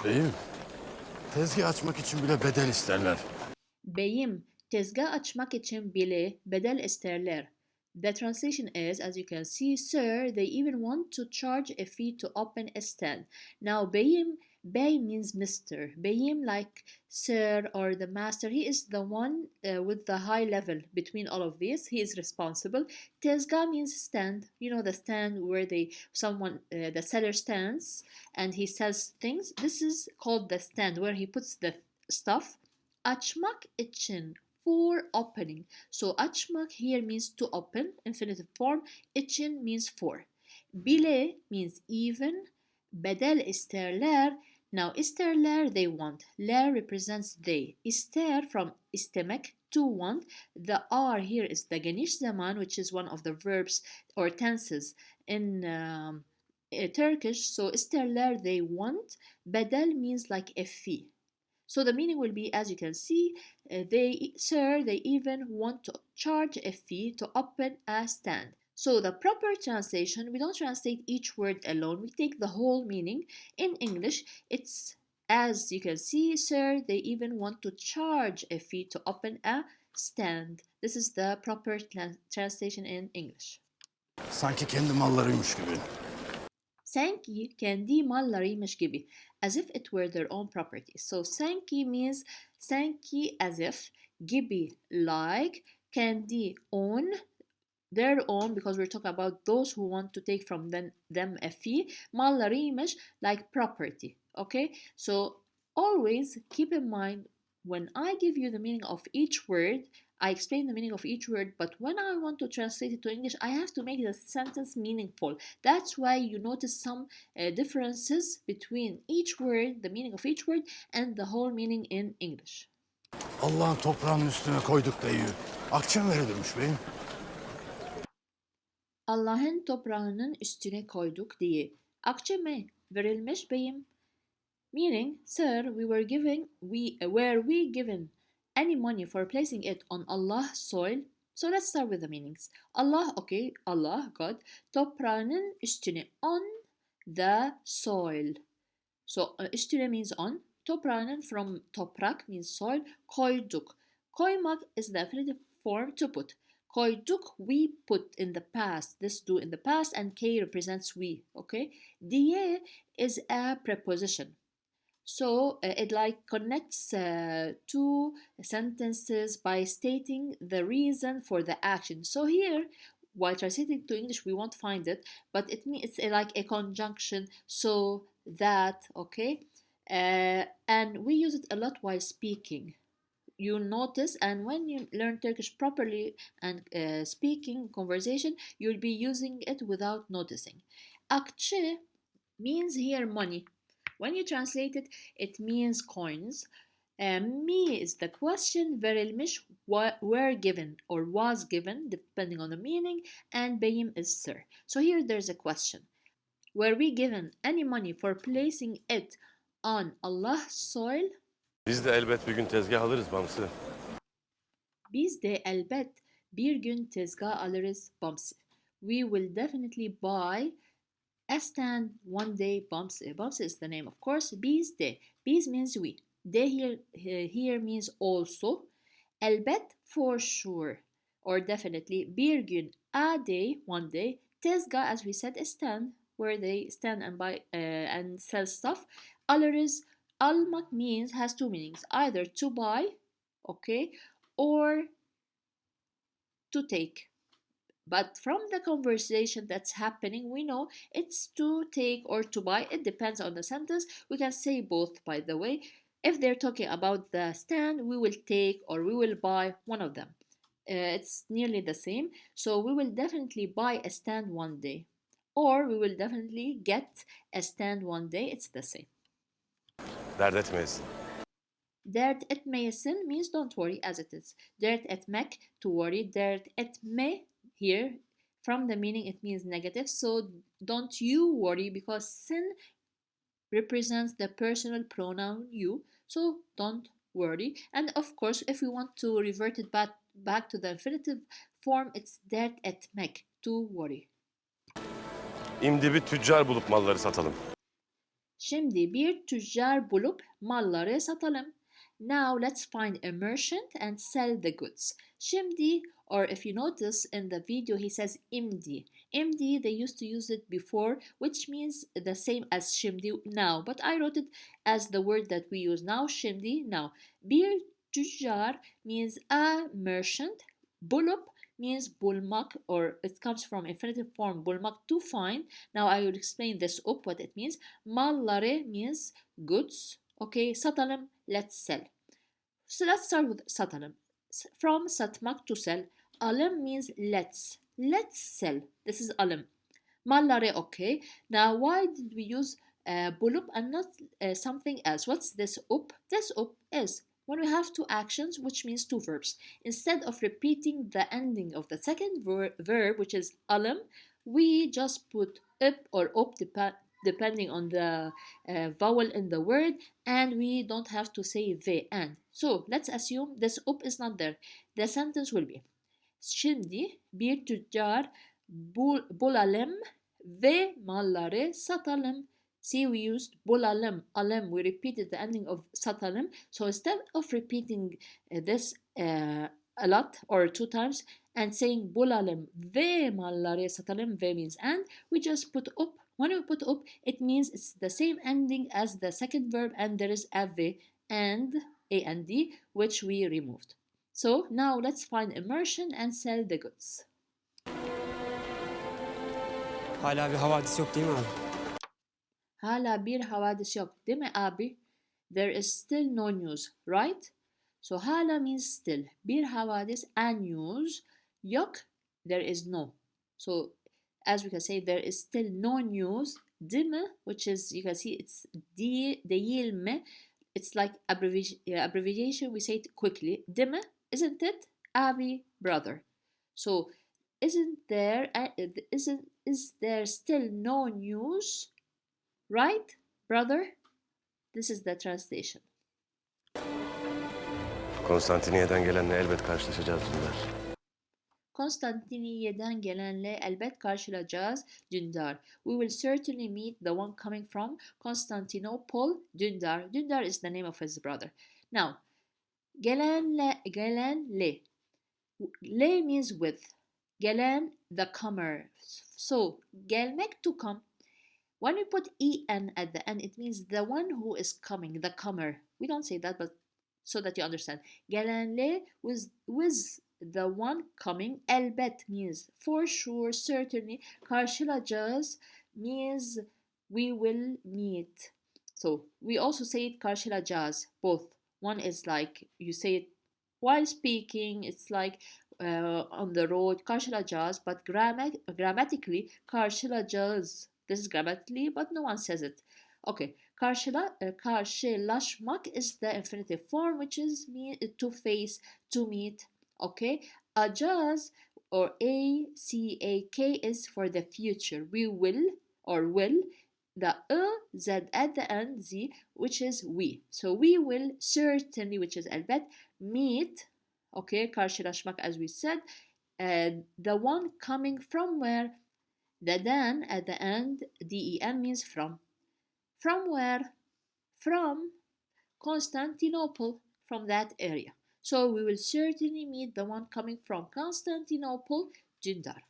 Beyim, tezgah açmak için bile bedel isterler. Beyim, tezgah açmak için bile bedel isterler. The translation is, as you can see, sir, they even want to charge a fee to open a stand. Now, beyim, bey means Mr. Beyim, like sir or the master, he is the one with the high level between all of these. He is responsible. Tezgah means stand. You know the stand where the seller stands and he sells things. This is called the stand where he puts the stuff. Açmak için for opening. So açmak here means to open, infinitive form. İçin means for. Bile means even. Bedel isterler. Now isterler they want. Ler represents they. İster from istemek to want. The R here is the geniş zaman, which is one of the verbs or tenses in Turkish. So isterler they want. Bedel means like a fee. So the meaning will be, as you can see, they even want to charge a fee to open a stand. So the proper translation, we don't translate each word alone, we take the whole meaning. In English, it's, as you can see, sir, they even want to charge a fee to open a stand. This is the proper translation in English. Sanki kendi mallarıymış gibi. Sanki kendi mallarıymış gibi. As if it were their own property. So sanki means sanki as if, gibi like, kendi own, their own, because we're talking about those who want to take from them a fee. Mallarıymış like property. Okay? So always keep in mind when I give you the meaning of each word, I explain the meaning of each word, but when I want to translate it to English, I have to make the sentence meaningful. That's why you notice some differences between each word, the meaning of each word, and the whole meaning in English. Allah'ın toprağının üstüne koyduk dayı. Akçe mi verilirmiş beyim? Allah'ın toprağının üstüne koyduk diye. Akçe mi verilmiş beyim? Meaning, sir, were we given any money for placing it on Allah's soil? So let's start with the meanings. Allah, okay, Allah, God. Toprağının üstüne, on the soil. So üstüne means on. Toprağının from toprak means soil. Koyduk. Koymak is the infinitive form to put. Koyduk, we put in the past. This do in the past, and K represents we. Okay. Diye is a preposition. So it like connects two sentences by stating the reason for the action. So here, while translating to English, we won't find it, but it's like a conjunction. So that, okay, and we use it a lot while speaking. You notice, and when you learn Turkish properly and speaking conversation, you'll be using it without noticing. Akçe means here money. When you translate it, it means coins. Me is the question, verilmiş, were given or was given, depending on the meaning, and beyim is sir. So here there's a question. Were we given any money for placing it on Allah's soil? Biz de elbet bir gün tezgah alırız Bamsı. Biz de elbet bir gün tezgah alırız Bamsı. We will definitely buy a stand one day. Bamsı. Bamsı is the name, of course. Biz de. Biz means we. De here means also. Elbet for sure or definitely. Bir gün, a day, one day. Tezgah, as we said, a stand where they stand and buy and sell stuff. Alırız. Almak means has two meanings. Either to buy, okay, or to take. But from the conversation that's happening, we know it's to take or to buy. It depends on the sentence. We can say both, by the way. If they're talking about the stand, we will take or we will buy one of them. It's nearly the same. So we will definitely buy a stand one day. Or we will definitely get a stand one day. It's the same. Dert etmeyesin. Dert etmeyesin means don't worry, as it is. Dert etmek, to worry. Dert etme, here, from the meaning it means negative. So don't you worry, because sin represents the personal pronoun you. So don't worry. And of course, if we want to revert it back to the infinitive form, it's dert etmek, to worry. İmdi bir tüccar bulup malları satalım. Şimdi bir tüccar bulup malları satalım. Now let's find a merchant and sell the goods. Şimdi, or if you notice in the video he says imdi. Imdi, they used to use it before, which means the same as şimdi now. But I wrote it as the word that we use now, şimdi now. Bir tüccar means a merchant. Bulup means bulmak, or it comes from infinitive form bulmak, to find. Now I will explain this up what it means. Malları means goods. Okay, satalım, let's sell. So let's start with satalım. From satmak, to sell. Alım means let's. Let's sell. This is alım. Malları, okay. Now why did we use bulup and not something else? What's this up? This up is when we have two actions, which means two verbs. Instead of repeating the ending of the second verb, which is alım, we just put up or up depending on the vowel in the word, and we don't have to say the and. So let's assume this up is not there. The sentence will be: Şimdi bir tüccar bulalım ve malları satalım. See, we used bulalım, alım. We repeated the ending of satalım. So instead of repeating this a lot or two times and saying bulalım ve malları satalım, ve means and, we just put up. When we put up, it means it's the same ending as the second verb, and there is a ve and a and d, which we removed. So now let's find a merchant and sell the goods. Hala bir havadis yok değil mi abi? Hala bir havadis yok, değil mi abi? There is still no news, right? So hala means still. Bir havadis and news. Yok, there is no. So as we can say, there is still no news. Değil mi? Which is, you can see it's değil mi? It's like abbreviation. We say it quickly. Değil mi? Isn't it? Abi, brother. So is there still no news? Right, brother? This is the translation. Konstantiniyye'den gelenle elbet karşılaşacağız Dündar. Konstantiniyye'den gelenle elbet karşılaşacağız Dündar. We will certainly meet the one coming from Constantinople, Dündar. Dündar is the name of his brother. Now, gelenle. Le means with. Gelen, the comer. So, gelmek, to come. When we put en at the end, it means the one who is coming, the comer. We don't say that, but so that you understand. Gelenle with the one coming. Elbet means for sure, certainly. Karşılayacağız means we will meet. So we also say it karşılayacağız, both. One is like you say it while speaking, it's like on the road, karşılayacağız, but grammatically karşılayacağız. This is grammatically, but no one says it. Okay, karşılaşmak is the infinitive form, which is to face, to meet. Okay, acağız or A-C-A-K is for the future. We will or will. The z at the end, z, which is we. So we will certainly, which is elbet, meet. Okay, karşılaşmak, as we said. The one coming from where? The den at the end, den, means from. From where? From Constantinople, from that area. So we will certainly meet the one coming from Constantinople, Dündar.